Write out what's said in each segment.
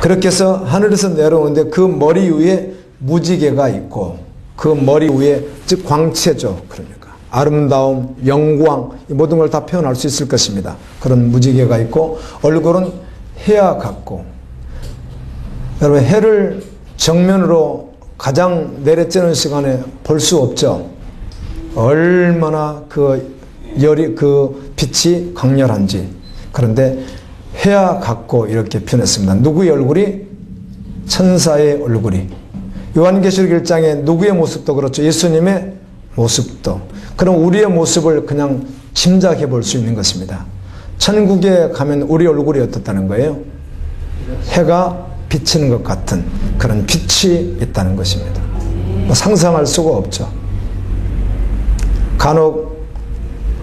그렇게 해서 하늘에서 내려오는데 그 머리 위에 무지개가 있고 그 머리 위에, 즉 광채죠. 그러니까 아름다움, 영광, 이 모든 걸 다 표현할 수 있을 것입니다. 그런 무지개가 있고 얼굴은 해와 같고, 여러분 해를 정면으로 가장 내려쬐는 시간에 볼 수 없죠. 얼마나 그 열이, 그 빛이 강렬한지. 그런데 해와 같고 이렇게 표현했습니다. 누구의 얼굴이? 천사의 얼굴이. 요한계시록 1장에 누구의 모습도 그렇죠. 예수님의 모습도. 그럼 우리의 모습을 그냥 짐작해 볼 수 있는 것입니다. 천국에 가면 우리 얼굴이 어떻다는 거예요? 해가 비치는 것 같은 그런 빛이 있다는 것입니다. 상상할 수가 없죠. 간혹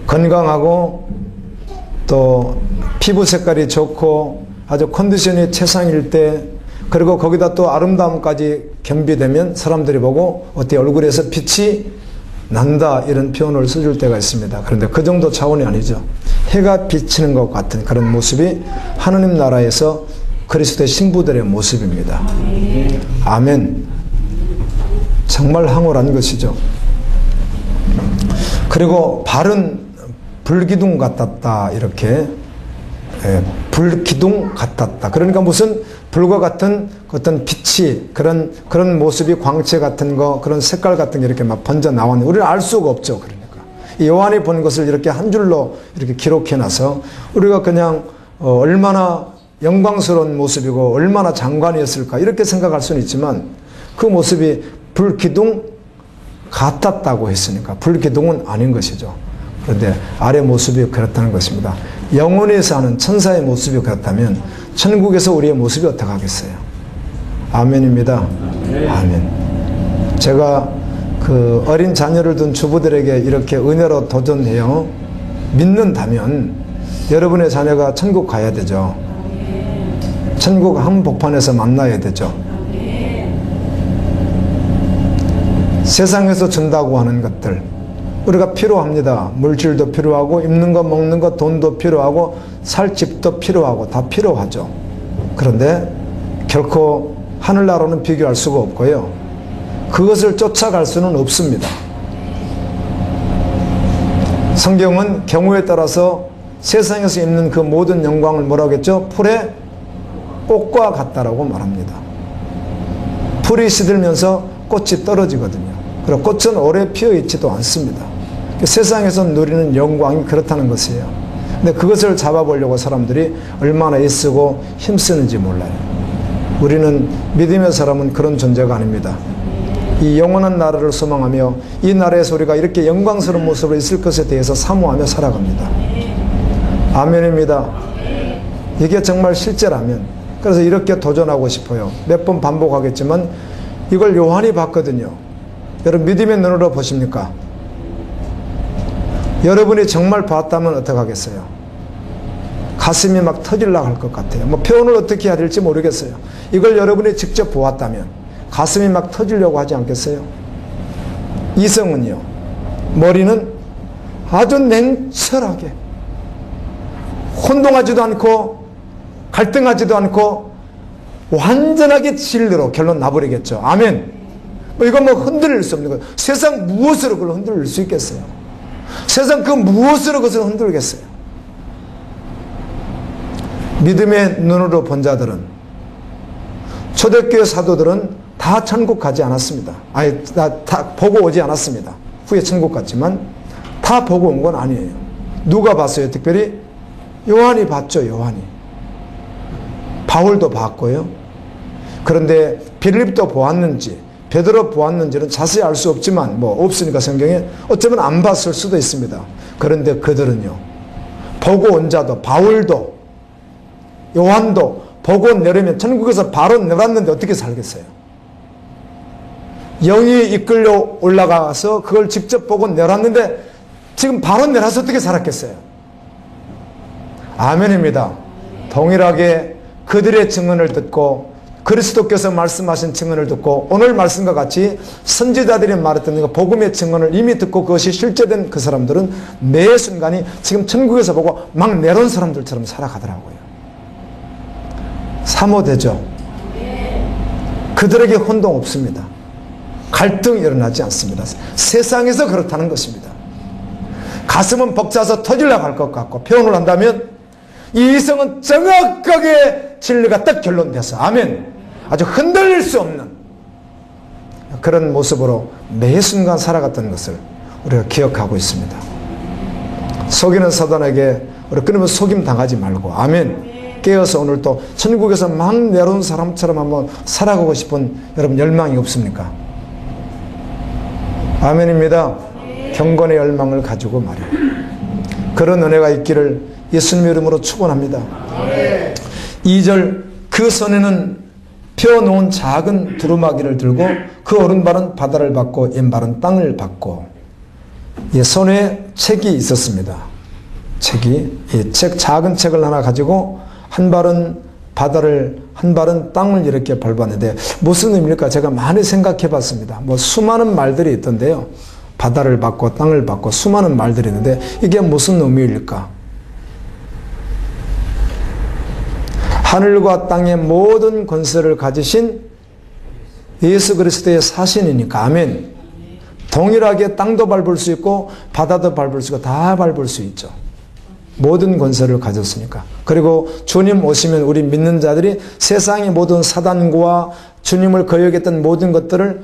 건강하고 또 피부 색깔이 좋고 아주 컨디션이 최상일 때, 그리고 거기다 또 아름다움까지 겸비되면 사람들이 보고 어때, 얼굴에서 빛이 난다, 이런 표현을 써줄 때가 있습니다. 그런데 그 정도 차원이 아니죠. 해가 비치는 것 같은 그런 모습이 하느님 나라에서 그리스도의 신부들의 모습입니다. 아멘. 정말 황홀한 것이죠. 그리고 발은 불기둥 같았다, 이렇게. 불기둥 같았다. 그러니까 무슨 불과 같은 어떤 빛이, 그런 모습이, 광채 같은 거, 그런 색깔 같은 게 이렇게 막 번져 나왔는데 우리는 알 수가 없죠. 그러니까 이 요한이 본 것을 이렇게 한 줄로 이렇게 기록해 놔서 우리가 그냥 얼마나 영광스러운 모습이고 얼마나 장관이었을까 이렇게 생각할 수는 있지만, 그 모습이 불기둥 같았다고 했으니까 불기둥은 아닌 것이죠. 그런데 아래 모습이 그렇다는 것입니다. 영원히 사는 천사의 모습이 그렇다면 천국에서 우리의 모습이 어떻게 하겠어요? 아멘입니다. 아멘. 제가 그 어린 자녀를 둔 주부들에게 이렇게 은혜로 도전해요. 믿는다면 여러분의 자녀가 천국 가야 되죠. 천국 한복판에서 만나야 되죠. 세상에서 준다고 하는 것들 우리가 필요합니다. 물질도 필요하고 입는 거 먹는 거 돈도 필요하고 살 집도 필요하고 다 필요하죠. 그런데 결코 하늘나라로는 비교할 수가 없고요. 그것을 쫓아갈 수는 없습니다. 성경은 경우에 따라서 세상에서 입는 그 모든 영광을 뭐라고 했죠? 풀의 꽃과 같다라고 말합니다. 풀이 시들면서 꽃이 떨어지거든요. 그리고 꽃은 오래 피어 있지도 않습니다. 세상에서 누리는 영광이 그렇다는 것이에요. 근데 그것을 잡아보려고 사람들이 얼마나 애쓰고 힘쓰는지 몰라요. 우리는 믿음의 사람은 그런 존재가 아닙니다. 이 영원한 나라를 소망하며 이 나라에서 우리가 이렇게 영광스러운 모습으로 있을 것에 대해서 사모하며 살아갑니다. 아멘입니다. 이게 정말 실제라면, 그래서 이렇게 도전하고 싶어요. 몇 번 반복하겠지만 이걸 요한이 봤거든요. 여러분 믿음의 눈으로 보십니까? 여러분이 정말 봤다면 어떻게 하겠어요? 가슴이 막 터질라 할 것 같아요. 뭐 표현을 어떻게 해야 될지 모르겠어요. 이걸 여러분이 직접 보았다면 가슴이 막 터지려고 하지 않겠어요? 이성은요, 머리는 아주 냉철하게 혼동하지도 않고 갈등하지도 않고 완전하게 진리로 결론 나버리겠죠. 아멘. 이건 뭐 흔들릴 수 없는 거예요. 세상 무엇으로 그걸 흔들릴 수 있겠어요? 세상 그 무엇으로 그것을 흔들겠어요? 믿음의 눈으로 본 자들은, 초대교회 사도들은 다 천국 가지 않았습니다. 아니, 다 보고 오지 않았습니다. 후에 천국 갔지만 다 보고 온 건 아니에요. 누가 봤어요? 특별히 요한이 봤죠. 요한이. 바울도 봤고요. 그런데 빌립도 보았는지 베드로 보았는지는 자세히 알 수 없지만, 뭐 없으니까 성경에 어쩌면 안 봤을 수도 있습니다. 그런데 그들은요, 보고 온 자도, 바울도 요한도 보고 내려면 천국에서 바로 내렸는데 어떻게 살겠어요? 영이 이끌려 올라가서 그걸 직접 보고 내렸는데 지금 바로 내려서 어떻게 살았겠어요? 아멘입니다. 동일하게 그들의 증언을 듣고 그리스도께서 말씀하신 증언을 듣고 오늘 말씀과 같이 선지자들이 말했던 그 복음의 증언을 이미 듣고 그것이 실제된 그 사람들은 매 순간이 지금 천국에서 보고 막 내려온 사람들처럼 살아가더라고요. 사모되죠. 그들에게 혼동 없습니다. 갈등이 일어나지 않습니다. 세상에서 그렇다는 것입니다. 가슴은 벅차서 터지려고 할 것 같고, 표현을 한다면 이 이성은 정확하게 진리가 딱 결론돼서, 아멘, 아주 흔들릴 수 없는 그런 모습으로 매 순간 살아갔던 것을 우리가 기억하고 있습니다. 속이는 사단에게 우리 끊임없이 속임 당하지 말고, 아멘, 깨어서 오늘 또 천국에서 막 내려온 사람처럼 한번 살아가고 싶은 여러분 열망이 없습니까? 아멘입니다. 경건의 열망을 가지고 말이에요. 그런 은혜가 있기를 예수님의 이름으로 축원합니다. 2절, 그 손에는 펴놓은 작은 두루마기를 들고 그 오른발은 바다를 받고 왼발은 땅을 받고, 손에 책이 있었습니다. 책이, 작은 책을 하나 가지고 한 발은 바다를, 한 발은 땅을 이렇게 밟았는데 무슨 의미일까? 제가 많이 생각해 봤습니다. 수많은 말들이 있던데요. 바다를 받고 땅을 받고 수많은 말들이 있는데 이게 무슨 의미일까? 하늘과 땅의 모든 권세를 가지신 예수 그리스도의 사신이니까, 아멘. 동일하게 땅도 밟을 수 있고 바다도 밟을 수 있고 다 밟을 수 있죠. 모든 권세를 가졌으니까. 그리고 주님 오시면 우리 믿는 자들이 세상의 모든 사단과 주님을 거역했던 모든 것들을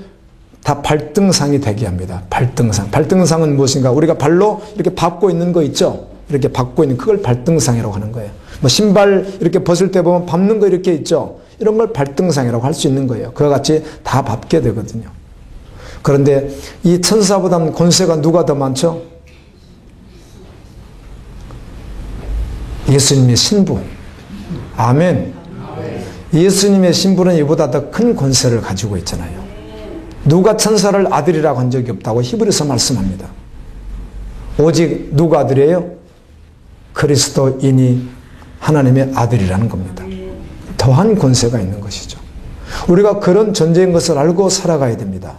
다 발등상이 되게 합니다. 발등상. 발등상은 무엇인가? 우리가 발로 이렇게 밟고 있는 거 있죠? 이렇게 밟고 있는 그걸 발등상이라고 하는 거예요. 신발 이렇게 벗을 때 보면 밟는 거 이렇게 있죠? 이런 걸 발등상이라고 할 수 있는 거예요. 그와 같이 다 밟게 되거든요. 그런데 이 천사보다 권세가 누가 더 많죠? 예수님의 신부. 아멘. 예수님의 신부는 이보다 더 큰 권세를 가지고 있잖아요. 누가 천사를 아들이라고 한 적이 없다고 히브리서 말씀합니다. 오직 누가 아들이에요? 그리스도인이 하나님의 아들이라는 겁니다. 더한 권세가 있는 것이죠. 우리가 그런 존재인 것을 알고 살아가야 됩니다.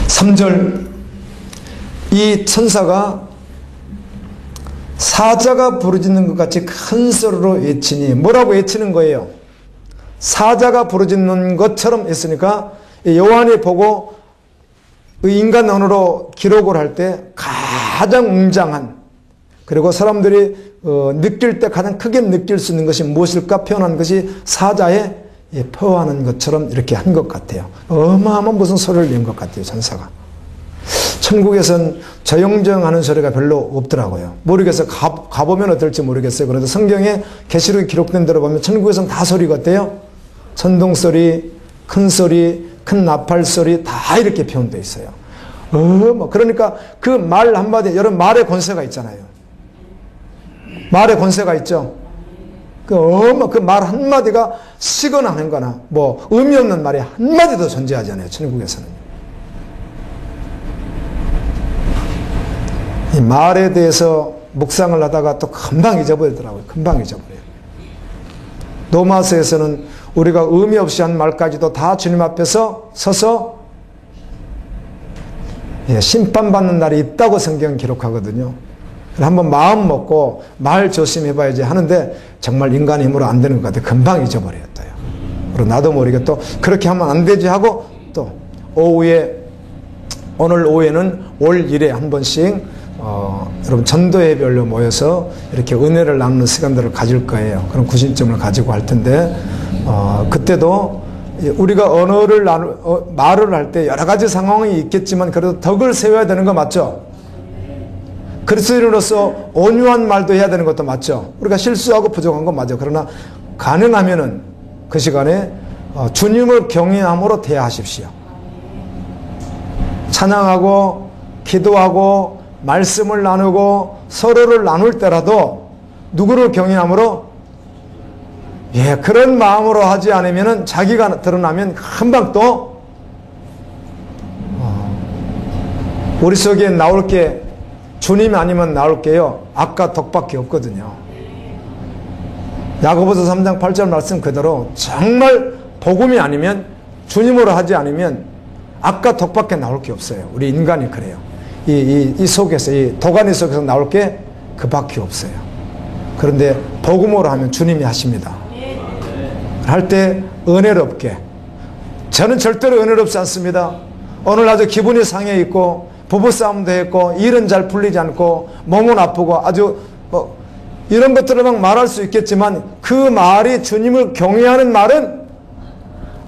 3절, 이 천사가 사자가 부르짖는 것 같이 큰 소리로 외치니, 뭐라고 외치는 거예요? 사자가 부르짖는 것처럼 했으니까 요한이 보고 인간 언어로 기록을 할 때 가장 웅장한, 그리고 사람들이 느낄 때 가장 크게 느낄 수 있는 것이 무엇일까 표현한 것이 사자의 표하는 것처럼 이렇게 한 것 같아요. 어마어마한 무슨 소리를 낸 것 같아요, 천사가. 천국에선 저영정하는 소리가 별로 없더라고요. 모르겠어요. 가보면 어떨지 모르겠어요. 그런데 성경에 계시록에 기록된 대로 보면 천국에선 다 소리가 어때요? 천둥소리, 큰 소리, 큰 나팔 소리 다 이렇게 표현되어 있어요. 그러니까 그 말 한마디, 여러분 말의 권세가 있잖아요. 말의 권세가 있죠. 그 말 한마디가 시거나 하는 거나 의미 없는 말이 한마디도 존재하지 않아요, 천국에서는. 이 말에 대해서 묵상을 하다가 또 금방 잊어버리더라고요. 금방 잊어버려요. 로마서에서는 우리가 의미 없이 한 말까지도 다 주님 앞에서 서서 심판받는 날이 있다고 성경은 기록하거든요. 한번 마음 먹고 말 조심해봐야지 하는데 정말 인간의 힘으로 안 되는 것 같아요. 금방 잊어버렸어요. 그리고 나도 모르게 또 그렇게 하면 안 되지 하고 또 오후에, 오늘 오후에는 올 1회 한 번씩 여러분 전도 예배로 모여서 이렇게 은혜를 나누는 시간들을 가질 거예요. 그런 구심점을 가지고 할 텐데 그때도 우리가 언어를 말을 할 때 여러 가지 상황이 있겠지만 그래도 덕을 세워야 되는 거 맞죠? 그리스도인으로서 온유한 말도 해야 되는 것도 맞죠? 우리가 실수하고 부족한 건 맞아요. 그러나 가능하면은 그 시간에 주님을 경외함으로 대하십시오. 찬양하고 기도하고 말씀을 나누고 서로를 나눌 때라도 누구를 경외함으로, 그런 마음으로 하지 않으면 자기가 드러나면 금방 또 우리 속에 나올 게 주님이 아니면 나올 게요, 악과 덕밖에 없거든요. 야고보서 3장 8절 말씀 그대로 정말 복음이 아니면, 주님으로 하지 않으면 악과 덕밖에 나올 게 없어요. 우리 인간이 그래요. 이 속에서, 이 도가니 속에서 나올 게 그밖에 없어요. 그런데 복음으로 하면 주님이 하십니다. 할 때 은혜롭게. 저는 절대로 은혜롭지 않습니다. 오늘 아주 기분이 상해 있고 부부싸움도 했고 일은 잘 풀리지 않고 몸은 아프고 아주 이런 것들을 막 말할 수 있겠지만 그 말이 주님을 경외하는 말은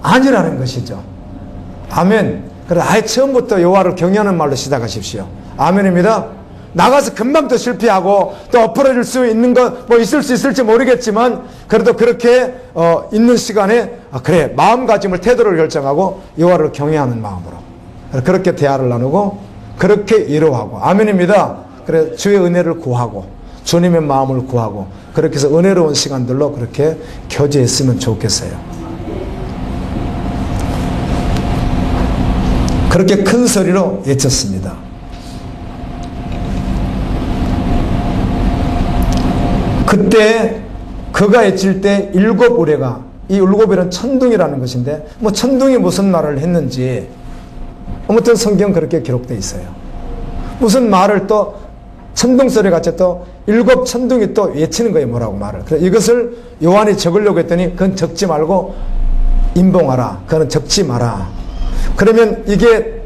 아니라는 것이죠. 아멘. 그래서 아예 처음부터 여호와를 경외하는 말로 시작하십시오. 아멘입니다. 나가서 금방 또 실패하고 또 엎어질 수 있는 거 뭐 있을 수 있을지 모르겠지만 그래도 그렇게 있는 시간에 그래 마음가짐을 태도를 결정하고 여호와를 경외하는 마음으로 그렇게 대화를 나누고 그렇게 위로하고 아멘입니다. 그래 주의 은혜를 구하고 주님의 마음을 구하고 그렇게 해서 은혜로운 시간들로 그렇게 교제했으면 좋겠어요. 그렇게 큰 소리로 외쳤습니다. 그때 그가 외칠 때 7 우레가 이 7 우레는 천둥이라는 것인데 뭐 천둥이 무슨 말을 했는지 아무튼 성경 그렇게 기록되어 있어요. 무슨 말을 또 천둥소리 같이 또 7 천둥이 또 외치는 거예요. 뭐라고 말을. 그래서 이것을 요한이 적으려고 했더니 그건 적지 말고 임봉하라. 그거는 적지 마라. 그러면 이게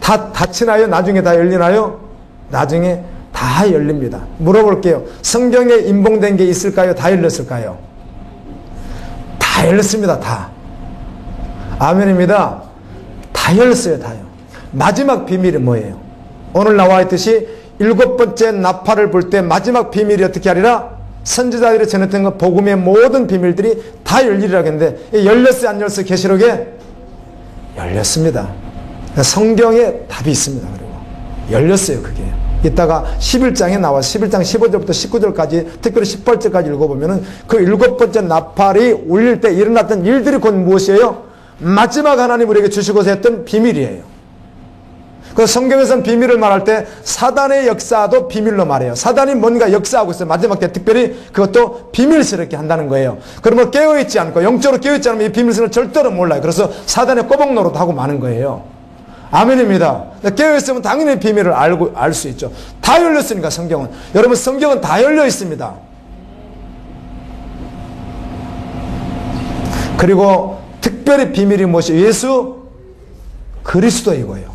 다 닫히나요? 나중에 다 열리나요? 나중에 다 열립니다. 물어볼게요. 성경에 임봉된 게 있을까요? 다 열렸을까요? 다 열렸습니다. 다. 아멘입니다. 다 열렸어요. 다요. 마지막 비밀이 뭐예요? 오늘 나와 있듯이 7번째 나팔을 불 때 마지막 비밀이 어떻게 하리라? 선지자들이 전했던 그 복음의 모든 비밀들이 다 열리리라고 했는데 열렸어요? 안 열렸어요? 계시록에? 열렸습니다. 성경에 답이 있습니다. 그리고 열렸어요. 그게. 이따가 11장에 나와 11장 15절부터 19절까지 특별히 18절까지 읽어보면 그 7번째 나팔이 울릴 때 일어났던 일들이 곧 무엇이에요? 마지막 하나님 우리에게 주시고서 했던 비밀이에요. 그 성경에서는 비밀을 말할 때 사단의 역사도 비밀로 말해요. 사단이 뭔가 역사하고 있어요. 마지막 때 특별히 그것도 비밀스럽게 한다는 거예요. 그러면 깨어있지 않고 영적으로 깨어있지 않으면 이 비밀스러운 절대로 몰라요. 그래서 사단의 꼬박 노릇하고 마는 거예요. 아멘입니다. 깨어있으면 당연히 비밀을 알 수 있죠. 다 열렸으니까 성경은. 여러분 성경은 다 열려 있습니다. 그리고 특별히 비밀이 무엇이? 예수 그리스도이고요.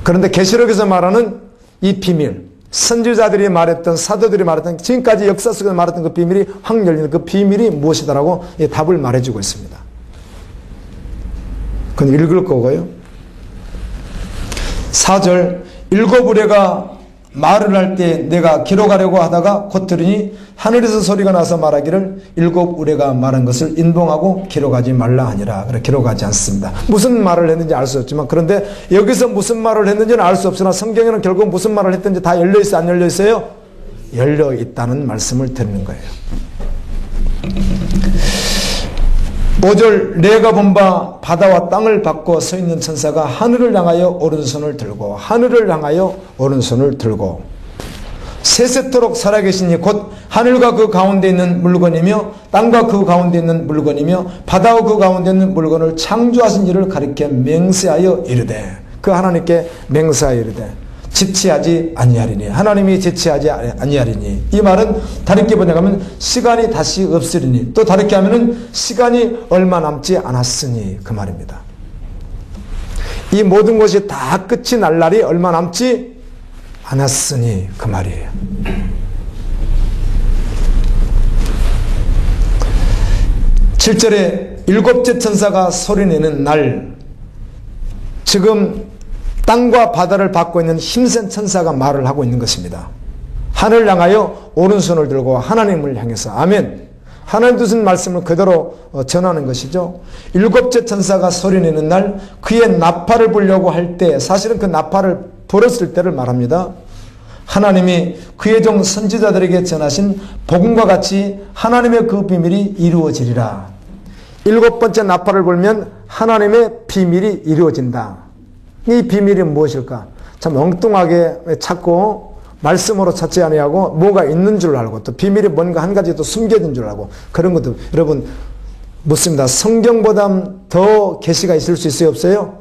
그런데 계시록에서 말하는 이 비밀, 선지자들이 말했던 사도들이 말했던 지금까지 역사 속에서 말했던 그 비밀이 확 열리는 그 비밀이 무엇이다라고 답을 말해주고 있습니다. 그건 읽을 거고요. 4절 7 우레가 말을 할 때 내가 기록하려고 하다가 곧 들으니 하늘에서 소리가 나서 말하기를 7 우레가 말한 것을 인봉하고 기록하지 말라 하니라. 그래 기록하지 않습니다. 무슨 말을 했는지 알 수 없지만 그런데 여기서 무슨 말을 했는지는 알 수 없으나 성경에는 결국 무슨 말을 했든지 다 열려있어요? 안 열려있어요? 열려있다는 말씀을 드리는 거예요. 5절 내가 본 바 바다와 땅을 받고 서 있는 천사가 하늘을 향하여 오른손을 들고 하늘을 향하여 오른손을 들고 세세토록 살아계시니 곧 하늘과 그 가운데 있는 물건이며 땅과 그 가운데 있는 물건이며 바다와 그 가운데 있는 물건을 창조하신 이를 가리켜 맹세하여 이르되 그 하나님께 맹세하여 이르되 지체하지 아니하리니 하나님이 지체하지 아니하리니 이 말은 다르게 번역하면 시간이 다시 없으리니 또 다르게 하면은 시간이 얼마 남지 않았으니 그 말입니다. 이 모든 것이 다 끝이 날 날이 얼마 남지 않았으니 그 말이에요. (7절에) 7째 천사가 소리내는 날 지금 땅과 바다를 받고 있는 힘센 천사가 말을 하고 있는 것입니다. 하늘을 향하여 오른손을 들고 하나님을 향해서 아멘. 하나님 두신 말씀을 그대로 전하는 것이죠. 7째 천사가 소리내는 날 그의 나팔을 불려고 할 때 사실은 그 나팔을 불었을 때를 말합니다. 하나님이 그의 종 선지자들에게 전하신 복음과 같이 하나님의 그 비밀이 이루어지리라. 7번째 나팔을 불면 하나님의 비밀이 이루어진다. 이 비밀이 무엇일까? 참 엉뚱하게 찾고 말씀으로 찾지 아니하고 뭐가 있는 줄 알고 또 비밀이 뭔가 한 가지 또 숨겨진 줄 알고 그런 것도 여러분 묻습니다. 성경보다 더 계시가 있을 수 있어요? 없어요?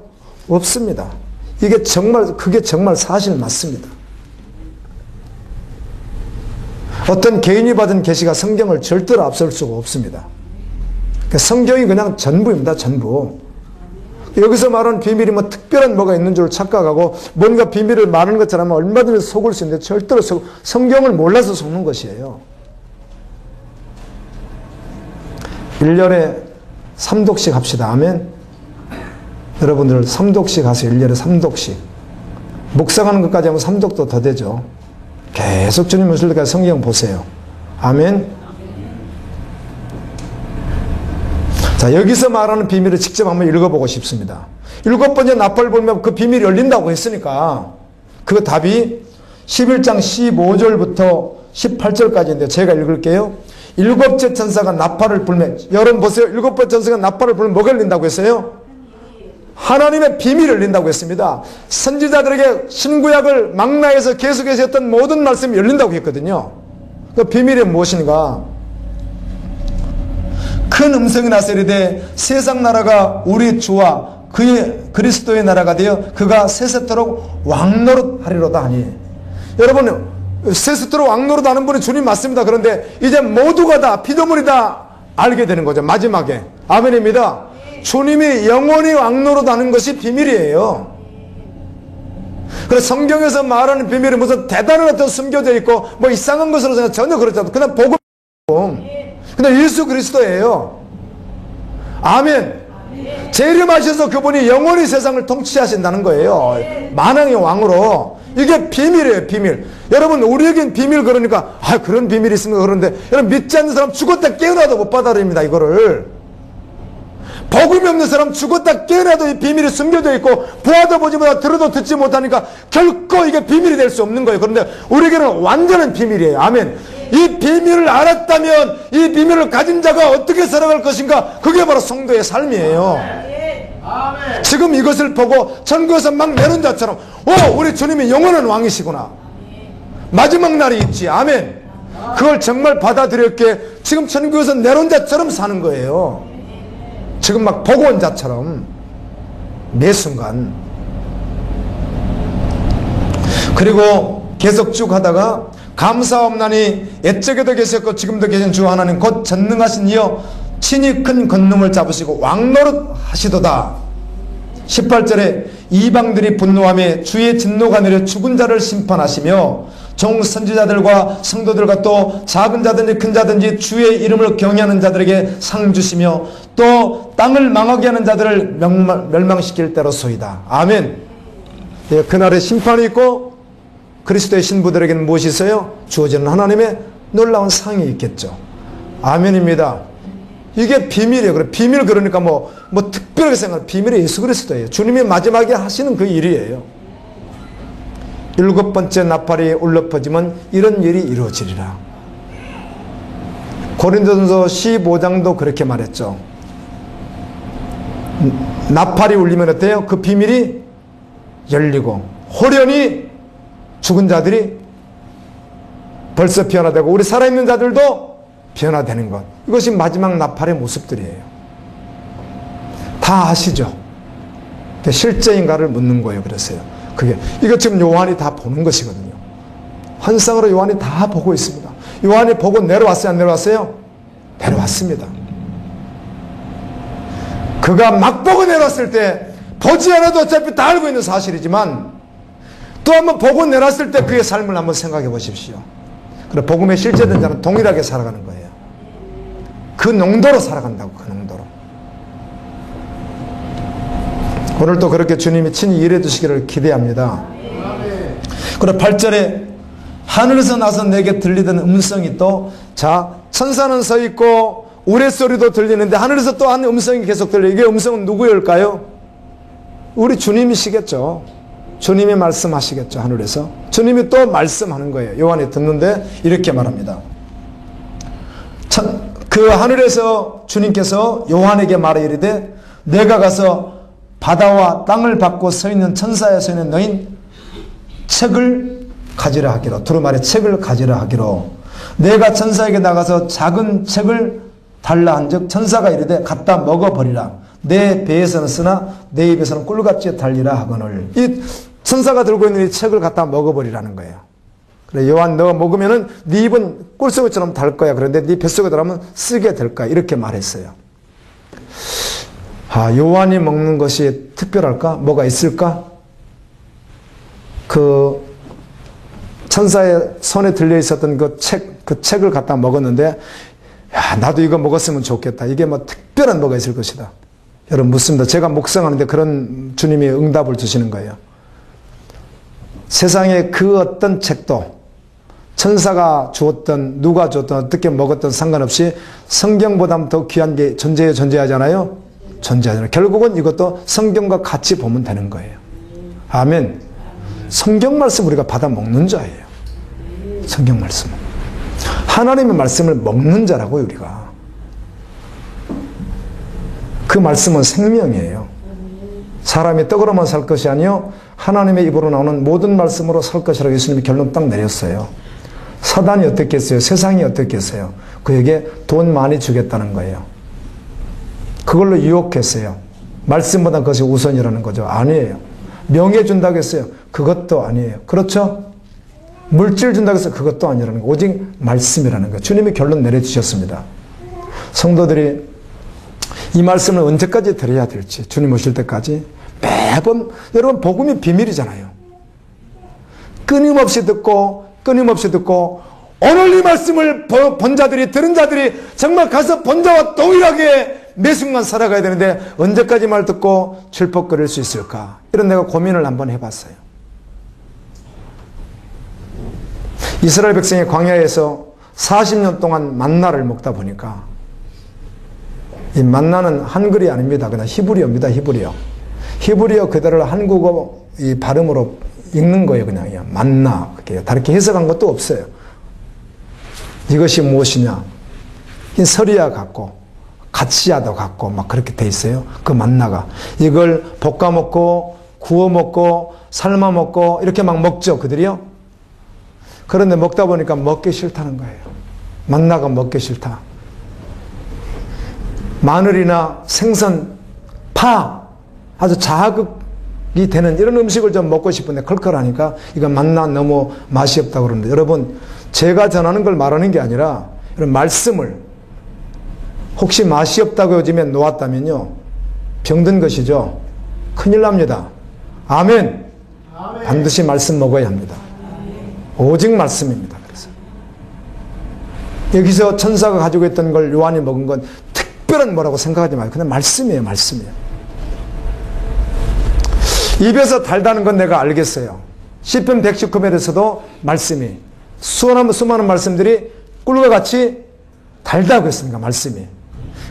없습니다. 이게 정말 그게 정말 사실 맞습니다. 어떤 개인이 받은 계시가 성경을 절대로 앞설 수가 없습니다. 성경이 그냥 전부입니다. 전부. 여기서 말하는 비밀이 뭐 특별한 뭐가 있는 줄 착각하고 뭔가 비밀을 말하는 것처럼 얼마든지 속을 수 있는데 절대로 성경을 몰라서 속는 것이에요. 1년에 3독씩 합시다. 아멘. 여러분들 3독씩 하세요. 1년에 3독씩. 묵상하는 것까지 하면 3독도 더 되죠. 계속 주님 오실 때까지 성경 보세요. 아멘. 자, 여기서 말하는 비밀을 직접 한번 읽어보고 싶습니다. 7번째 나팔 불면 그 비밀이 열린다고 했으니까 그 답이 11장 15절부터 18절까지인데 제가 읽을게요. 7째 천사가 나팔을 불면, 여러분 보세요. 7번째 천사가 나팔을 불면 뭐가 열린다고 했어요? 하나님의 비밀이 열린다고 했습니다. 선지자들에게 신구약을 망라해서 계속해서 했던 모든 말씀이 열린다고 했거든요. 그 비밀이 무엇인가? 큰 음성이 나서 이르되 세상 나라가 우리 주와 그의 그리스도의 나라가 되어 그가 세세토록 왕노릇하리로다 하니. 여러분, 세세토록 왕노릇하는 분이 주님 맞습니다. 그런데 이제 모두가 다 피조물이 다 알게 되는 거죠. 마지막에. 아멘입니다. 주님이 영원히 왕노릇하는 것이 비밀이에요. 그래서 성경에서 말하는 비밀이 무슨 대단한 어떤 숨겨져 있고 뭐 이상한 것으로 생각 전혀 그렇지 않아요. 그냥 복음. 근데 예수 그리스도예요. 아멘. 재림하셔서 그분이 영원히 세상을 통치하신다는 거예요. 만왕의 왕으로. 이게 비밀이에요. 비밀. 여러분, 우리에겐 비밀 그러니까 그런 비밀이 있으면 그러는데 여러분, 믿지 않는 사람 죽었다 깨어나도 못 받아들입니다. 이거를. 복음이 없는 사람 죽었다 깨어나도 이 비밀이 숨겨져 있고 보아도 보지 못하고 들어도 듣지 못하니까 결코 이게 비밀이 될 수 없는 거예요. 그런데 우리에게는 완전한 비밀이에요. 아멘. 이 비밀을 알았다면 이 비밀을 가진 자가 어떻게 살아갈 것인가, 그게 바로 성도의 삶이에요. 지금 이것을 보고 천국에서 막 내는 자처럼 우리 주님이 영원한 왕이시구나, 마지막 날이 있지. 아멘. 그걸 정말 받아들였기에 지금 천국에서 내놓은 자처럼 사는 거예요. 지금 막 보고 온 자처럼 매 순간. 그리고 계속 쭉 하다가 감사옵나니 옛적에도 계셨고 지금도 계신 주 하나님 곧 전능하신 이여 친히 큰 권능을 잡으시고 왕노릇 하시도다. 18절에 이방들이 분노하며 주의 진노가 내려 죽은 자를 심판하시며 종 선지자들과 성도들과 또 작은 자든지 큰 자든지 주의 이름을 경외하는 자들에게 상 주시며 또 땅을 망하게 하는 자들을 멸망시킬 때로소이다. 아멘. 예, 그날에 심판이 있고 그리스도의 신부들에게는 무엇이 있어요? 주어지는 하나님의 놀라운 상이 있겠죠. 아멘입니다. 이게 비밀이에요. 그래, 비밀 그러니까 뭐 특별하게 생각하는 비밀이 예수 그리스도예요. 주님이 마지막에 하시는 그 일이에요. 7번째 나팔이 울려 퍼지면 이런 일이 이루어지리라. 고린도전서 15장도 그렇게 말했죠. 나팔이 울리면 어때요? 그 비밀이 열리고 호련히 죽은 자들이 벌써 변화되고 우리 살아있는 자들도 변화되는 것. 이것이 마지막 나팔의 모습들이에요. 다 아시죠? 실제인가를 묻는 거예요. 그래서요. 이거 지금 요한이 다 보는 것이거든요. 환상으로 요한이 다 보고 있습니다. 요한이 보고 내려왔어요? 안 내려왔어요? 내려왔습니다. 그가 막 보고 내려왔을 때 보지 않아도 어차피 다 알고 있는 사실이지만 또 한번 보고 내려왔을 때 그의 삶을 한번 생각해 보십시오. 그래, 복음에 실제된 자는 동일하게 살아가는 거예요. 그 농도로 살아간다고. 그 농도로. 오늘도 그렇게 주님이 친히 일해 주시기를 기대합니다. 그리고 8절에 하늘에서 나서 내게 들리던 음성이 또, 자, 천사는 서 있고 우레소리도 들리는데 하늘에서 또 한 음성이 계속 들려요. 이게 음성은 누구일까요? 우리 주님이시겠죠. 주님이 말씀하시겠죠. 하늘에서 주님이 또 말씀하는 거예요. 요한이 듣는데 이렇게 말합니다. 그 하늘에서 주님께서 요한에게 말해 이르되 내가 가서 바다와 땅을 받고 서 있는 천사에 서 있는 너인 책을 가지라 하기로, 두루마리 책을 가지라 하기로, 내가 천사에게 나가서 작은 책을 달라 한즉 천사가 이르되 갖다 먹어버리라. 내 배에서는 쓰나 내 입에서는 꿀같이 달리라 하거늘. 이 천사가 들고 있는 이 책을 갖다 먹어버리라는 거예요. 그래, 요한 너가 먹으면은 네 입은 꿀속처럼 달 거야. 그런데 네 뱃속에 들어가면 쓰게 될 거야. 이렇게 말했어요. 요한이 먹는 것이 특별할까? 뭐가 있을까? 그 천사의 손에 들려 있었던 그 책을 갖다 먹었는데, 야, 나도 이거 먹었으면 좋겠다. 이게 뭐 특별한 뭐가 있을 것이다. 여러분 묻습니다. 제가 묵상하는데 그런 주님이 응답을 주시는 거예요. 세상에 그 어떤 책도 천사가 주었던 누가 주었던 어떻게 먹었던 상관없이 성경보다 더 귀한 게 존재하잖아요. 존재하잖아요. 결국은 이것도 성경과 같이 보면 되는 거예요. 아멘. 성경 말씀 우리가 받아 먹는 자예요. 성경 말씀. 하나님의 말씀을 먹는 자라고요, 우리가. 그 말씀은 생명이에요. 사람이 떡으로만 살 것이 아니요 하나님의 입으로 나오는 모든 말씀으로 살 것이라고 예수님이 결론 딱 내렸어요. 사단이 어떻겠어요? 세상이 어떻겠어요? 그에게 돈 많이 주겠다는 거예요. 그걸로 유혹했어요. 말씀보다 그것이 우선이라는 거죠. 아니에요. 명예 준다고 했어요. 그것도 아니에요. 그렇죠? 물질 준다고 해서 그것도 아니라는 거예요. 오직 말씀이라는 거예요. 주님이 결론 내려주셨습니다. 성도들이 이 말씀을 언제까지 드려야 될지, 주님 오실 때까지 매번, 여러분 복음이 비밀이잖아요. 끊임없이 듣고 오늘 이 말씀을 본 자들이, 들은 자들이 정말 가서 본 자와 동일하게 매 순간 살아가야 되는데 언제까지 말 듣고 출폭거릴 수 있을까? 이런 내가 고민을 한번 해봤어요. 이스라엘 백성이 광야에서 40년 동안 만나를 먹다 보니까 이 만나는 한글이 아닙니다. 그냥 히브리어입니다. 히브리어 그대로 한국어 이 발음으로 읽는 거예요. 그냥 만나. 다르게 해석한 것도 없어요. 이것이 무엇이냐? 서리아 같고 가치야도 같고 막 그렇게 돼 있어요. 그 만나가. 이걸 볶아 먹고 구워 먹고 삶아 먹고 이렇게 막 먹죠. 그들이요. 그런데 먹다 보니까 먹기 싫다는 거예요. 만나가 먹기 싫다. 마늘이나 생선, 파 아주 자극이 되는 이런 음식을 좀 먹고 싶은데 컬컬하니까 이거 만나 너무 맛이 없다고 그러는데 여러분 제가 전하는 걸 말하는 게 아니라 이런 말씀을 혹시 맛이 없다고 요즘에 놓았다면요 병든 것이죠. 큰일 납니다. 아멘. 반드시 말씀 먹어야 합니다. 오직 말씀입니다. 그래서 여기서 천사가 가지고 있던 걸 요한이 먹은 건 특별한 뭐라고 생각하지 말고 그냥 말씀이에요. 입에서 달다는 건 내가 알겠어요. 시편 119편에서도 말씀이 수많은 말씀들이 꿀과 같이 달다고 했습니다. 말씀이.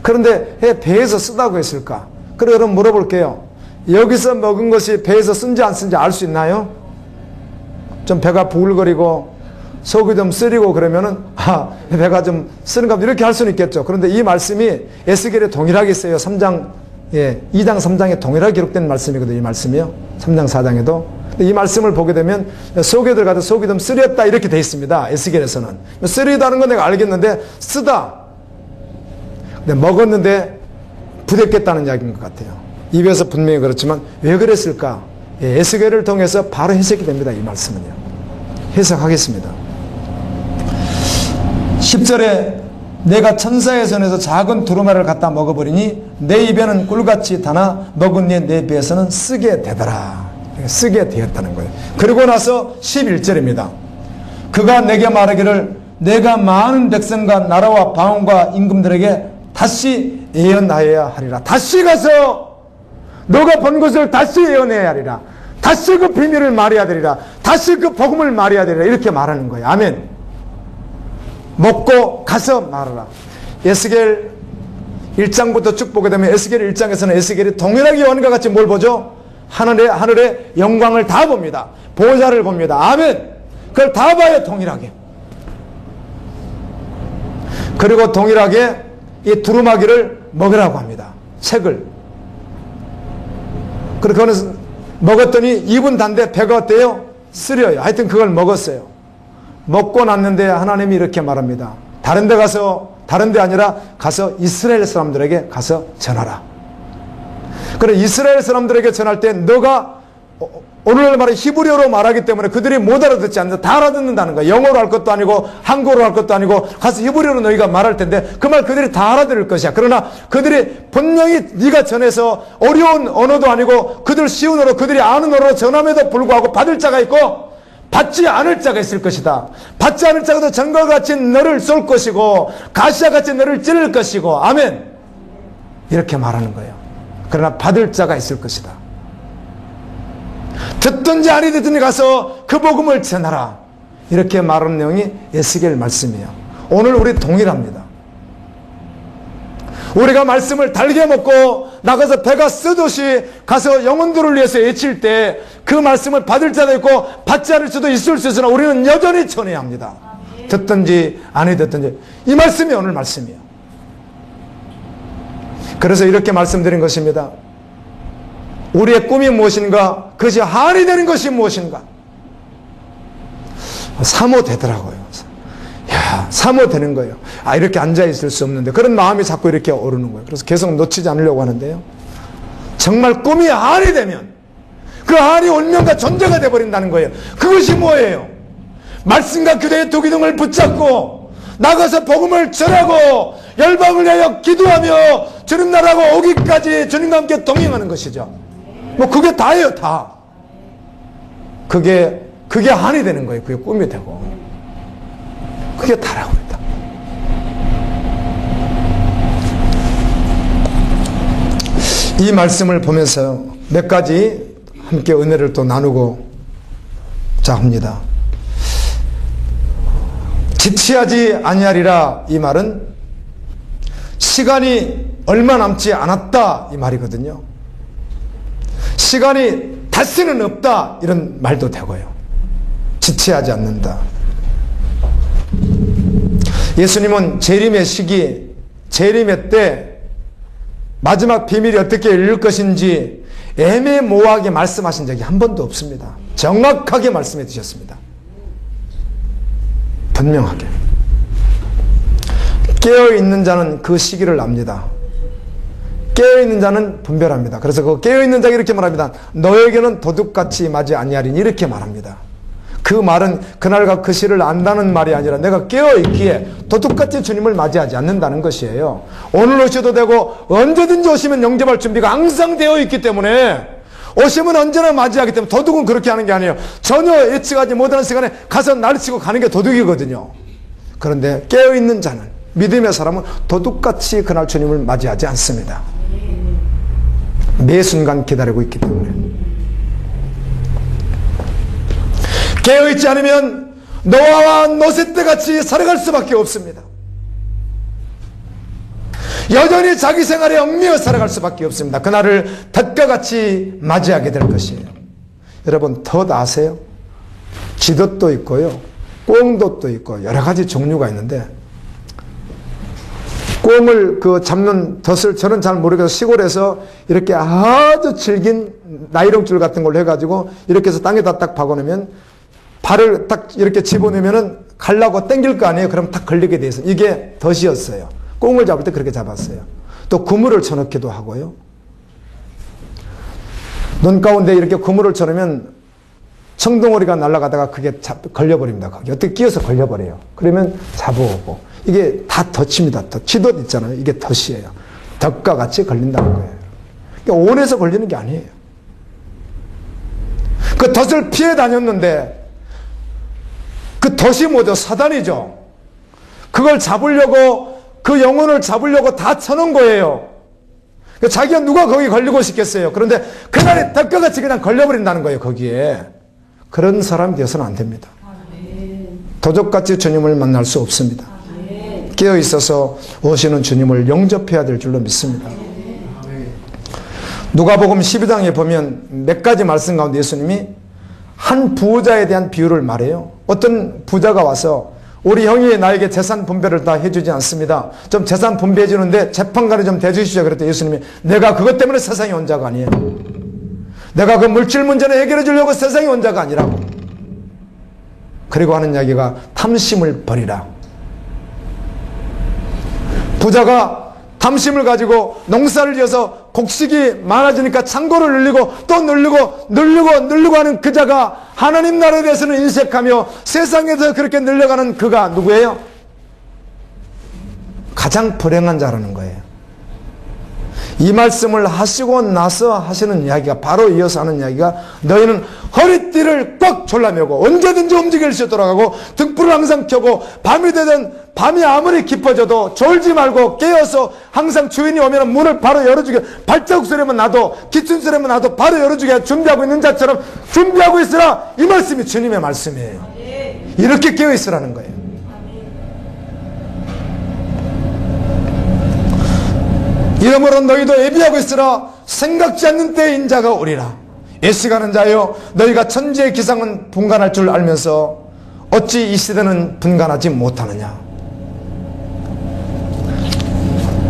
그런데 왜 배에서 쓰다고 했을까? 그래 여러분 물어볼게요. 여기서 먹은 것이 배에서 쓴지 안 쓴지 알 수 있나요? 좀 배가 부글거리고 속이 좀 쓰리고 그러면은 배가 좀 쓰는가 이렇게 할 수는 있겠죠. 그런데 이 말씀이 에스겔에 동일하게 있어요. 2장 3장에 동일하게 기록된 말씀이거든요. 이 말씀이요. 3장 4장에도. 이 말씀을 보게 되면 속에 들어가도 속이 좀 쓰렸다 이렇게 돼 있습니다. 에스겔에서는. 쓰리다는 건 내가 알겠는데 쓰다. 근데 먹었는데 부댔겠다는 이야기인 것 같아요. 입에서 분명히 그렇지만 왜 그랬을까? 에스겔을 통해서 바로 해석이 됩니다. 이 말씀은요. 해석하겠습니다. 10절에 내가 천사의 손에서 작은 두루마리를 갖다 먹어버리니 내 입에는 꿀같이 다나 먹은 내 배에서는 쓰게 되더라. 쓰게 되었다는 거예요. 그리고 나서 11절입니다. 그가 내게 말하기를 내가 많은 백성과 나라와 방언과 임금들에게 다시 예언하여야 하리라. 다시 가서 너가 본 것을 다시 예언해야 하리라. 다시 그 비밀을 말해야 되리라. 다시 그 복음을 말해야 되리라. 이렇게 말하는 거예요. 아멘. 먹고 가서 말하라. 에스겔 1장부터 쭉 보게 되면 에스겔 1장에서는 에스겔이 동일하게 요한과 같이 뭘 보죠? 하늘의 영광을 다 봅니다. 보좌를 봅니다. 아멘. 그걸 다 봐요. 동일하게. 그리고 동일하게 이 두루마기를 먹으라고 합니다. 책을. 그거는 먹었더니 입은 단데 배가 어때요? 쓰려요. 하여튼 그걸 먹었어요. 먹고 났는데 하나님이 이렇게 말합니다. 다른 데 아니라 가서 이스라엘 사람들에게 가서 전하라. 그래 이스라엘 사람들에게 전할 때 너가 오늘날 말에 히브리어로 말하기 때문에 그들이 못 알아듣지 않는다. 다 알아듣는다는 거야. 영어로 할 것도 아니고 한국어로 할 것도 아니고 가서 히브리어로 너희가 말할 텐데 그 말 그들이 다 알아들을 것이야. 그러나 그들이 분명히 네가 전해서 어려운 언어도 아니고 그들 쉬운 언어, 그들이 아는 언어로 전함에도 불구하고 받을 자가 있고 받지 않을 자가 있을 것이다. 받지 않을 자가 전과 같이 너를 쏠 것이고 가시와 같이 너를 찌를 것이고 아멘. 이렇게 말하는 거예요. 그러나 받을 자가 있을 것이다. 듣든지 아니 듣든지 가서 그 복음을 전하라. 이렇게 말하는 내용이 에스겔 말씀이에요. 오늘 우리 동일합니다. 우리가 말씀을 달게 먹고 나가서 배가 쓰듯이 가서 영혼들을 위해서 외칠 때 그 말씀을 받을 자도 있고 받지 않을 수도 있을 수 있으나 우리는 여전히 전해야 합니다. 듣든지 아니 듣든지. 이 말씀이 오늘 말씀이에요. 그래서 이렇게 말씀드린 것입니다. 우리의 꿈이 무엇인가? 그것이 한이 되는 것이 무엇인가? 사모되더라고요. 야, 사모되는 거예요. 아, 이렇게 앉아있을 수 없는데. 그런 마음이 자꾸 이렇게 오르는 거예요. 그래서 계속 놓치지 않으려고 하는데요. 정말 꿈이 한이 되면 그 한이 운명과 존재가 되어버린다는 거예요. 그것이 뭐예요? 말씀과 교대의 두 기둥을 붙잡고 나가서 복음을 전하고 열방을 위하여 기도하며 주님 나라가 오기까지 주님과 함께 동행하는 것이죠. 뭐 그게 다예요, 다. 그게 한이 되는 거예요. 그게 꿈이 되고. 그게 다라고 했다. 이 말씀을 보면서 몇 가지 함께 은혜를 또 나누고 자 합니다. 지체하지 아니하리라 이 말은 시간이 얼마 남지 않았다 이 말이거든요. 시간이 닷새는 없다 이런 말도 되고요. 지체하지 않는다. 예수님은 재림의 시기, 재림의 때 마지막 비밀이 어떻게 열릴 것인지 애매모호하게 말씀하신 적이 한 번도 없습니다. 정확하게 말씀해 주셨습니다. 분명하게. 깨어있는 자는 그 시기를 압니다. 깨어있는 자는 분별합니다. 그래서 그 깨어있는 자가 이렇게 말합니다. 너에게는 도둑같이 임하지 아니하리니 이렇게 말합니다. 그 말은 그날과 그 시를 안다는 말이 아니라 내가 깨어있기에 도둑같이 주님을 맞이하지 않는다는 것이에요. 오늘 오셔도 되고 언제든지 오시면 영접할 준비가 항상 되어 있기 때문에 오시면 언제나 맞이하기 때문에 도둑은 그렇게 하는 게 아니에요. 전혀 예측하지 못하는 시간에 가서 날치고 가는 게 도둑이거든요. 그런데 깨어있는 자는 믿음의 사람은 도둑같이 그날 주님을 맞이하지 않습니다. 매 순간 기다리고 있기 때문에. 깨어있지 않으면 노아와 노세 때같이 살아갈 수밖에 없습니다. 여전히 자기 생활에 얽매여 살아갈 수밖에 없습니다. 그날을 덫과 같이 맞이하게 될 것이에요. 여러분 덫 아세요? 쥐덫도 있고요. 꽁덫도 있고 여러 가지 종류가 있는데 꽁을 잡는 덫을 저는 잘 모르겠어서 시골에서 이렇게 아주 질긴 나이롱줄 같은 걸로 해가지고 이렇게 해서 땅에다 딱 박아놓으면 발을 딱 이렇게 집어넣으면은 갈라고 당길 거 아니에요? 그럼 딱 걸리게 돼 있어요. 이게 덫이었어요. 꽁을 잡을 때 그렇게 잡았어요. 또 그물을 쳐넣기도 하고요. 눈 가운데 이렇게 그물을 쳐넣으면 청덩어리가 날아가다가 그게 걸려버립니다. 거기 어떻게 끼어서 걸려버려요. 그러면 잡아오고. 이게 다 덫입니다. 쥐덫 있잖아요. 이게 덫이에요. 덫과 같이 걸린다는 거예요. 그러니까 온에서 걸리는 게 아니에요. 그 덫을 피해 다녔는데 그 덫이 뭐죠? 사단이죠. 그걸 잡으려고 그 영혼을 잡으려고 다 쳐놓은 거예요. 자기가 누가 거기 걸리고 싶겠어요. 그런데 그날에 덫과 같이 그냥 걸려버린다는 거예요. 거기에. 그런 사람이 되어서는 안 됩니다. 도적같이 주님을 만날 수 없습니다. 깨어있어서 오시는 주님을 영접해야 될 줄로 믿습니다. 누가복음 12장에 보면 몇 가지 말씀 가운데 예수님이 한 부자에 대한 비유를 말해요. 어떤 부자가 와서 우리 형이 나에게 재산 분배를 다 해주지 않습니다. 좀 재산 분배해 주는데 재판관이 좀 대주시죠. 그랬더니 예수님이 내가 그것 때문에 세상에 온 자가 아니에요. 내가 그 물질 문제를 해결해 주려고 세상에 온 자가 아니라고. 그리고 하는 이야기가 탐심을 버리라. 부자가 탐심을 가지고 농사를 지어서 곡식이 많아지니까 창고를 늘리고 또 늘리고 하는 그 자가 하나님 나라에 대해서는 인색하며 세상에서 그렇게 늘려가는 그가 누구예요? 가장 불행한 자라는 거예요. 이 말씀을 하시고 나서 하시는 이야기가, 바로 이어서 하는 이야기가, 너희는 허리띠를 꽉 졸라매고 언제든지 움직일 수 있도록 하고 등불을 항상 켜고 밤이 되든 밤이 아무리 깊어져도 졸지 말고 깨어서 항상 주인이 오면 문을 바로 열어주게, 발자국 소리만 나도, 기침 소리만 나도 바로 열어주게 준비하고 있는 자처럼 준비하고 있으라. 이 말씀이 주님의 말씀이에요. 이렇게 깨어 있으라는 거예요. 이러므로 너희도 예비하고 있으라. 생각지 않는 때에 인자가 오리라. 예수가는 자여, 너희가 천지의 기상은 분간할 줄 알면서 어찌 이 시대는 분간하지 못하느냐.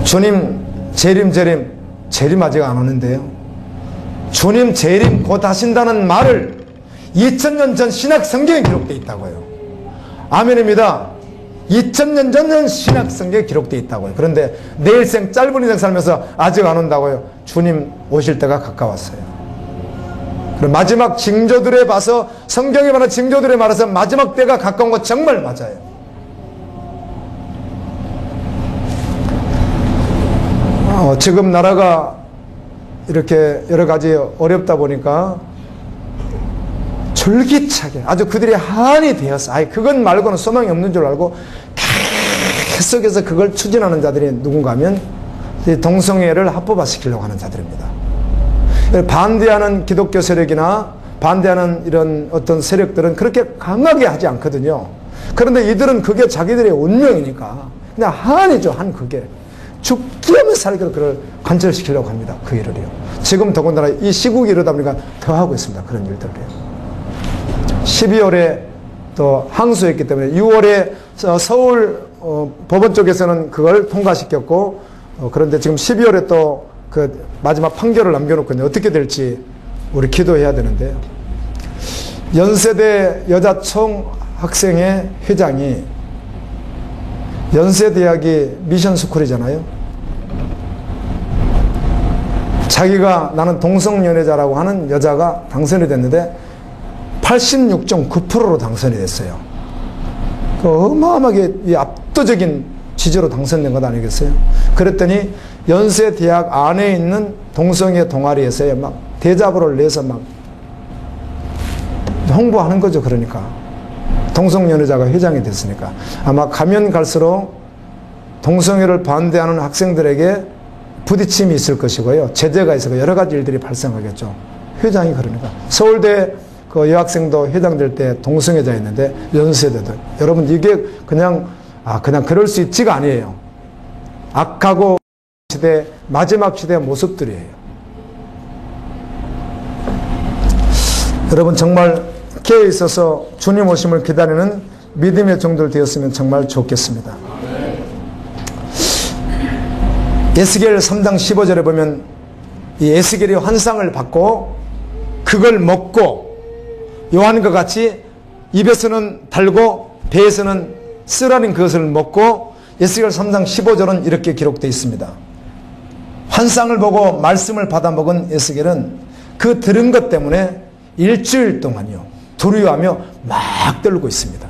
주님 재림 아직 안 오는데요, 주님 재림 곧 하신다는 말을 2000년 전 신약 성경에 기록되어 있다고요. 아멘입니다. 2000년 전 신약 성경에 기록되어 있다고요. 그런데 내 일생 짧은 인생 살면서 아직 안 온다고요. 주님 오실 때가 가까웠어요. 그럼 마지막 징조들에 봐서, 성경에 말하는 징조들에 말해서 마지막 때가 가까운 거 정말 맞아요. 지금 나라가 이렇게 여러 가지 어렵다 보니까 졸기차게 아주 그들이 한이 되었어. 그건 말고는 소망이 없는 줄 알고 계속해서 그걸 추진하는 자들이 누군가 하면 동성애를 합법화시키려고 하는 자들입니다. 반대하는 기독교 세력이나 반대하는 이런 어떤 세력들은 그렇게 강하게 하지 않거든요. 그런데 이들은 그게 자기들의 운명이니까 그냥 한이죠. 한 그게 죽기 없는 살기로 그걸 관철시키려고 합니다. 그 일을요. 지금 더군다나 이 시국이 이러다 보니까 더 하고 있습니다. 그런 일들을요. 12월에 또 항소했기 때문에 6월에 서울 법원 쪽에서는 그걸 통과시켰고, 그런데 지금 12월에 또 그 마지막 판결을 남겨놓고 어떻게 될지 우리 기도해야 되는데요. 연세대 여자총학생회 회장이, 연세대학이 미션스쿨이잖아요. 자기가 나는 동성연애자라고 하는 여자가 당선이 됐는데 86.9%로 당선이 됐어요. 어마어마하게 압도적인 지지로 당선된 것 아니겠어요? 그랬더니 연세대학 안에 있는 동성애 동아리에서 막 대자보를 내서 막 홍보하는 거죠. 그러니까 동성연애자가 회장이 됐으니까 아마 가면 갈수록 동성애를 반대하는 학생들에게 부딪힘이 있을 것이고요, 제재가 있어서 여러 가지 일들이 발생하겠죠. 회장이 그러니까 서울대 그 여학생도 회장 될 때 동성애자였는데 연세대도, 여러분 이게 그냥 그럴 수 있지가 아니에요. 악하고 시대, 마지막 시대의 모습들이에요. 여러분 정말 깨어 있어서 주님 오심을 기다리는 믿음의 종들 되었으면 정말 좋겠습니다. 에스겔 3장 15절에 보면 이 에스겔이 환상을 받고 그걸 먹고 요한과 같이 입에서는 달고 배에서는 쓰라린 그것을 먹고, 에스겔 3장 15절은 이렇게 기록되어 있습니다. 환상을 보고 말씀을 받아 먹은 에스겔은 그 들은 것 때문에 일주일 동안요 두려워하며 막 떨고 있습니다.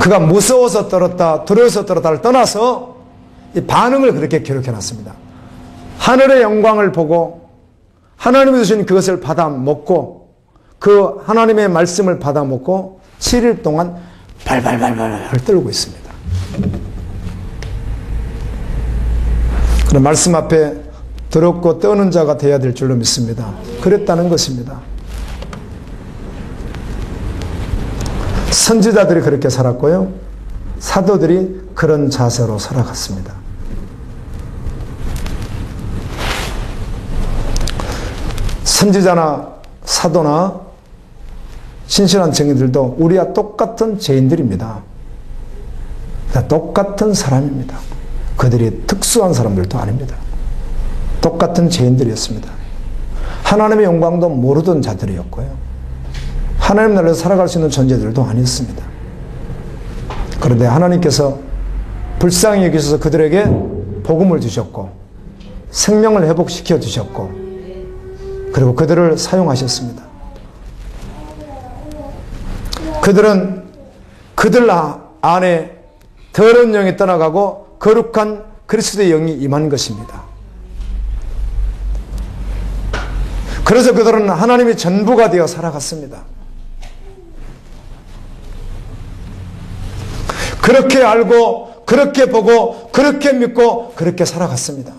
그가 무서워서 떨었다, 두려워서 떨었다를 떠나서 이 반응을 그렇게 기록해 놨습니다. 하늘의 영광을 보고 하나님이 주신 그것을 받아 먹고, 그 하나님의 말씀을 받아 먹고 7일 동안 발발발발 떨고 있습니다. 그런 말씀 앞에 더럽고 떠는 자가 되어야 될 줄로 믿습니다. 그랬다는 것입니다. 선지자들이 그렇게 살았고요, 사도들이 그런 자세로 살아갔습니다. 선지자나 사도나 신실한 증인들도 우리와 똑같은 죄인들입니다. 똑같은 사람입니다. 그들이 특수한 사람들도 아닙니다. 똑같은 죄인들이었습니다. 하나님의 영광도 모르던 자들이었고요, 하나님 나라에서 살아갈 수 있는 존재들도 아니었습니다. 그런데 하나님께서 불쌍히 여기셔서 그들에게 복음을 주셨고 생명을 회복시켜 주셨고 그리고 그들을 사용하셨습니다. 그들은 그들 안에 더러운 영이 떠나가고 거룩한 그리스도의 영이 임한 것입니다. 그래서 그들은 하나님의 전부가 되어 살아갔습니다. 그렇게 알고 그렇게 보고 그렇게 믿고 그렇게 살아갔습니다.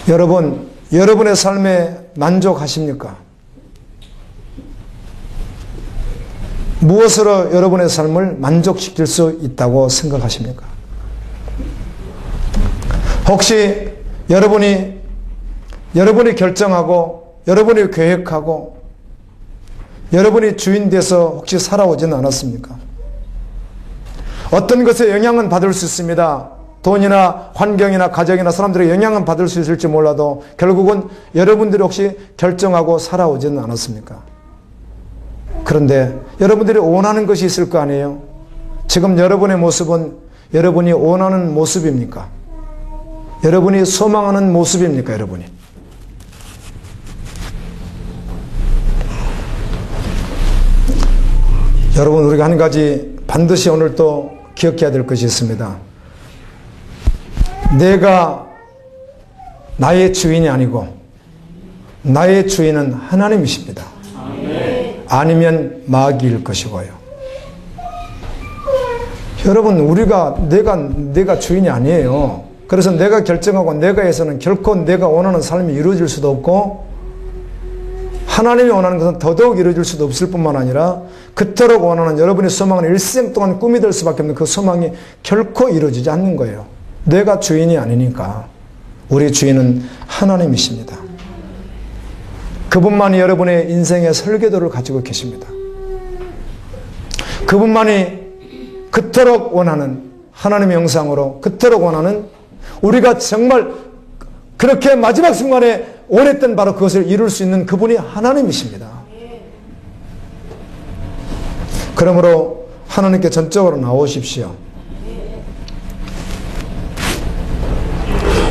여러분, 여러분의 삶에 만족하십니까? 무엇으로 여러분의 삶을 만족시킬 수 있다고 생각하십니까? 혹시 여러분이 결정하고 여러분이 계획하고 여러분이 주인 돼서 혹시 살아오지는 않았습니까? 어떤 것에 영향은 받을 수 있습니다. 돈이나 환경이나 가정이나 사람들에게 영향은 받을 수 있을지 몰라도 결국은 여러분들이 혹시 결정하고 살아오지는 않았습니까? 그런데 여러분들이 원하는 것이 있을 거 아니에요? 지금 여러분의 모습은 여러분이 원하는 모습입니까? 여러분이 소망하는 모습입니까? 여러분이? 여러분, 우리가 한 가지 반드시 오늘 또 기억해야 될 것이 있습니다. 내가 나의 주인이 아니고 나의 주인은 하나님이십니다. 아니면 마귀일 것이고요. 여러분, 우리가 내가 주인이 아니에요. 그래서 내가 결정하고 내가 해서는 결코 내가 원하는 삶이 이루어질 수도 없고 하나님이 원하는 것은 더더욱 이루어질 수도 없을 뿐만 아니라 그토록 원하는 여러분의 소망은 일생 동안 꿈이 될 수밖에 없는 그 소망이 결코 이루어지지 않는 거예요. 내가 주인이 아니니까. 우리 주인은 하나님이십니다. 그분만이 여러분의 인생의 설계도를 가지고 계십니다. 그분만이 그토록 원하는 하나님의 형상으로 그토록 원하는 우리가 정말 그렇게 마지막 순간에 원했던 바로 그것을 이룰 수 있는 그분이 하나님이십니다. 그러므로 하나님께 전적으로 나오십시오.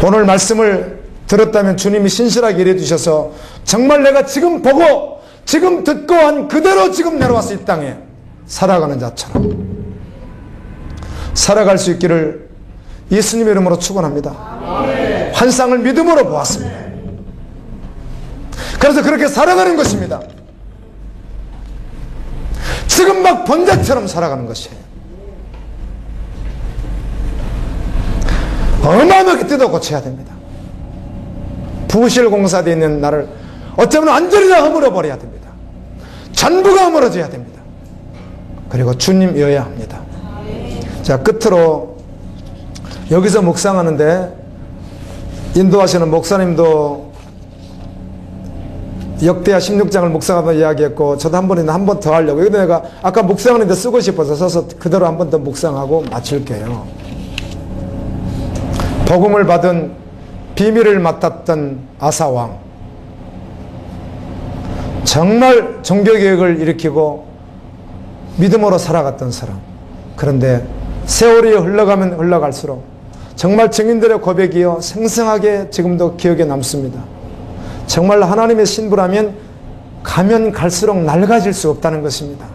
오늘 말씀을 들었다면 주님이 신실하게 일해 주셔서 정말 내가 지금 보고 지금 듣고 한 그대로 지금 내려와서 이 땅에 살아가는 자처럼 살아갈 수 있기를 예수님의 이름으로 축원합니다. 환상을 믿음으로 보았습니다. 그래서 그렇게 살아가는 것입니다. 지금 막 번제처럼 살아가는 것이에요. 어마어마하게 뜯어 고쳐야 됩니다. 부실 공사되어 있는 나를 어쩌면 완전히 다 허물어버려야 됩니다. 전부가 허물어져야 됩니다. 그리고 주님이어야 합니다. 자, 끝으로 여기서 묵상하는데 인도하시는 목사님도 역대하 16장을 묵상하며 이야기했고 저도 한 번 더 하려고. 근데 내가 아까 묵상하는데 쓰고 싶어서 써서 그대로 한 번 더 묵상하고 마칠게요. 복음을 받은 비밀을 맡았던 아사왕, 정말 종교개혁을 일으키고 믿음으로 살아갔던 사람. 그런데 세월이 흘러가면 흘러갈수록 정말 증인들의 고백이요 생생하게 지금도 기억에 남습니다. 정말 하나님의 신부라면 가면 갈수록 낡아질 수 없다는 것입니다.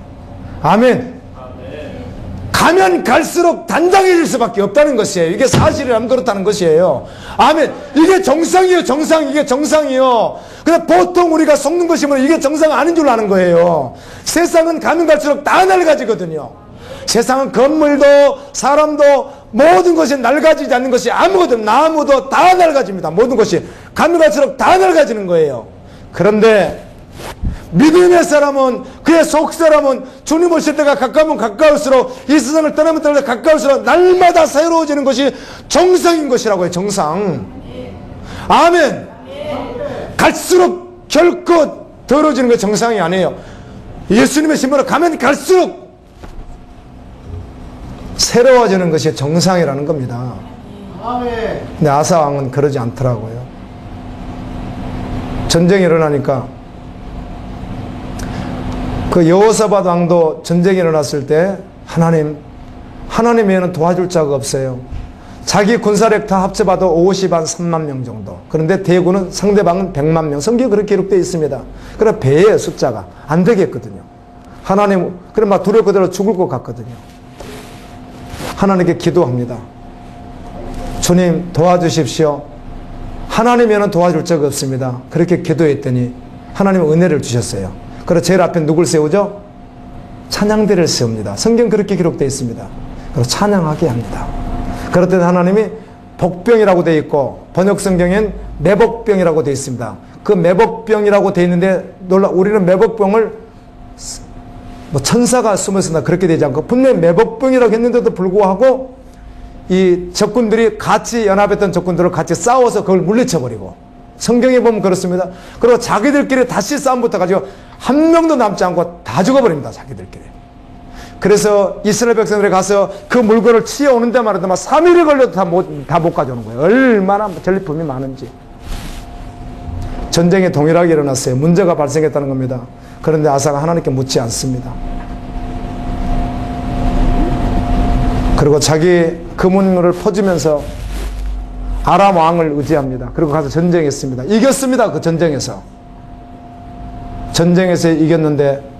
아멘. 가면 갈수록 단단해질 수밖에 없다는 것이에요. 이게 사실이라면 그렇다는 것이에요. 아멘. 이게 정상이에요. 정상. 이게 정상이에요. 근데 보통 우리가 속는 것이 뭐 이게 정상 아닌 줄 아는 거예요. 세상은 가면 갈수록 다 낡아지거든요. 세상은 건물도 사람도 모든 것이 낡아지지 않는 것이 아무것도 나무도 다 낡아집니다. 모든 것이 가면 갈수록 다 낡아지는 거예요. 그런데 믿음의 사람은 그의 속사람은 주님 오실 때가 가까우면 가까울수록 이 세상을 떠나면 떠나면 가까울수록 날마다 새로워지는 것이 정상인 것이라고 해요. 정상. 아멘. 갈수록 결코 더러워지는 것이 정상이 아니에요. 예수님의 신부로 가면 갈수록 새로워지는 것이 정상이라는 겁니다. 근데 아사 왕은 그러지 않더라고요. 전쟁이 일어나니까 그 여호사밧 왕도 전쟁이 일어났을 때 하나님 외에는 도와줄 자가 없어요. 자기 군사력 다 합쳐봐도 50한 3만 명 정도. 그런데 대구는 상대방은 100만 명. 성경에 그렇게 기록되어 있습니다. 그래 배의 숫자가 안 되겠거든요. 하나님 그래 막 두려워 그대로 죽을 것 같거든요. 하나님께 기도합니다. 주님 도와주십시오. 하나님이면 도와줄 적 없습니다. 그렇게 기도했더니 하나님은 은혜를 주셨어요. 그래서 제일 앞에 누굴 세우죠? 찬양대를 세웁니다. 성경 그렇게 기록되어 있습니다. 그래서 찬양하게 합니다. 그럴 때 하나님이 복병이라고 되어 있고 번역 성경엔 매복병이라고 되어 있습니다. 그 매복병이라고 되어 있는데 놀라 우리는 매복병을 뭐 천사가 숨어서나 그렇게 되지 않고 분명히 매복병이라고 했는데도 불구하고 이 적군들이 같이 연합했던 적군들을 같이 싸워서 그걸 물리쳐버리고 성경에 보면 그렇습니다. 그리고 자기들끼리 다시 싸움 붙어가지고 한 명도 남지 않고 다 죽어버립니다. 자기들끼리. 그래서 이스라엘 백성들이 가서 그 물건을 치어오는 데만 해도 막 3일이 걸려도 다 못 가져오는 거예요. 얼마나 전리품이 많은지. 전쟁이 동일하게 일어났어요. 문제가 발생했다는 겁니다. 그런데 아사가 하나님께 묻지 않습니다. 그리고 자기 금은을 퍼주면서 아람 왕을 의지합니다. 그리고 가서 전쟁했습니다. 이겼습니다. 그 전쟁에서. 전쟁에서 이겼는데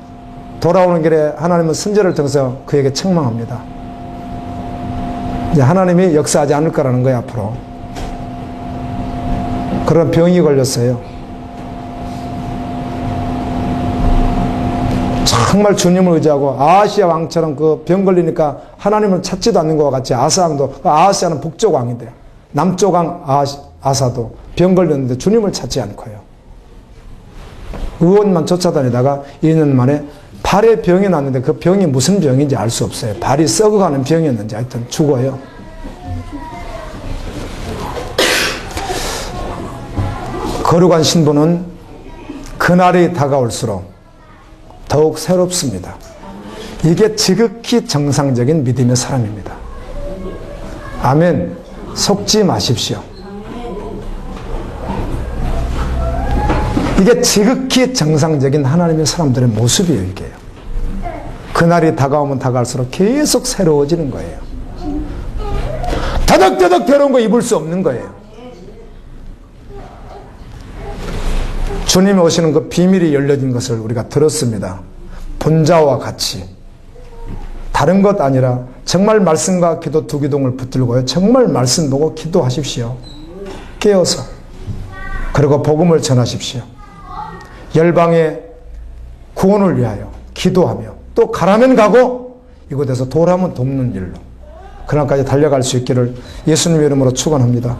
돌아오는 길에 하나님은 선지자를 통해서 그에게 책망합니다. 이제 하나님이 역사하지 않을 거라는 거예요, 앞으로. 그런 병이 걸렸어요. 정말 주님을 의지하고 아하시아 왕처럼 그 병 걸리니까 하나님을 찾지도 않는 것과 같이 아사 왕도, 아하시아는 북쪽 왕인데 남쪽 왕 아사도 병 걸렸는데 주님을 찾지 않고요. 의원만 쫓아다니다가 2년 만에 발에 병이 났는데 그 병이 무슨 병인지 알 수 없어요. 발이 썩어가는 병이었는지 하여튼 죽어요. 거룩한 신부는 그날이 다가올수록 더욱 새롭습니다. 이게 지극히 정상적인 믿음의 사람입니다. 아멘. 속지 마십시오. 이게 지극히 정상적인 하나님의 사람들의 모습이에요. 이게요. 그날이 다가오면 다가올수록 계속 새로워지는 거예요. 더덕더덕 더러운 거 입을 수 없는 거예요. 주님이 오시는 그 비밀이 열려진 것을 우리가 들었습니다. 본자와 같이. 다른 것 아니라 정말 말씀과 기도 두 기둥을 붙들고요. 정말 말씀 보고 기도하십시오. 깨어서. 그리고 복음을 전하십시오. 열방의 구원을 위하여 기도하며 또 가라면 가고 이곳에서 도라면 돕는 일로 그날까지 달려갈 수 있기를 예수님의 이름으로 축원합니다.